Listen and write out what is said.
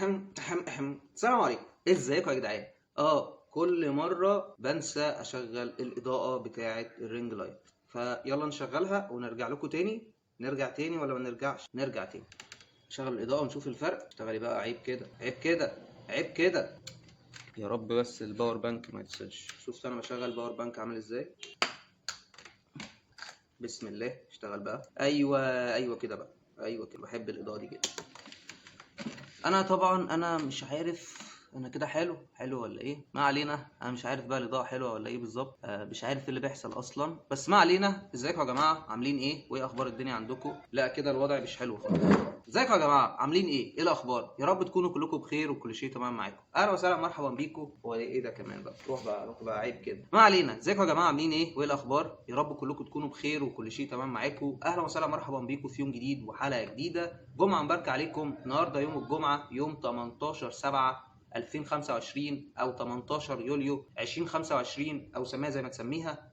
السلام عليكم، ازيكم يا جدعان؟ كل مرة بنسى اشغل الاضاءة بتاعة الرينج لايت، فيلا نشغلها ونرجع لكم تاني. نرجع تاني ولا ما نرجعش؟ نرجع تاني. نشغل الاضاءة ونشوف الفرق. اشتغلي بقى، عيب كده عيب كده عيب كده. يا رب بس الباور بانك ما يتسلش. شوف انا بشغل الباور بانك عامل ازاي. بسم الله، اشتغل بقى. ايوه كده بقى، ايوه كده. بحب الاضاءة دي جدا. انا طبعا مش عارف انا كده حلو ولا ايه. ما علينا، انا مش عارف بقى الاضاءه حلوه ولا ايه بالظبط. مش عارف ايه اللي بيحصل اصلا، بس ما علينا. ازيكم يا جماعه؟ عاملين ايه وايه اخبار الدنيا عندكم؟ لا كده الوضع مش حلو خالص. ازيكم يا جماعه؟ عاملين ايه الاخبار؟ يا رب تكونوا كلكم بخير وكل شيء تمام معاكم. اهلا وسهلا، مرحبا بيكم. هو ايه ده كمان بقى؟ روح بقى عيب كده. ما علينا. ازيكم يا جماعه؟ عاملين ايه وايه الاخبار؟ يا رب كلكم تكونوا بخير وكل شيء تمام معاكم. اهلا وسهلا، مرحبا بيكم في يوم جديد وحلقه جديده. جمعه مباركه عليكم. النهارده يوم الجمعه، يوم 18/7/2025 او 18 يوليو 2025 او سميها زي ما تسميها.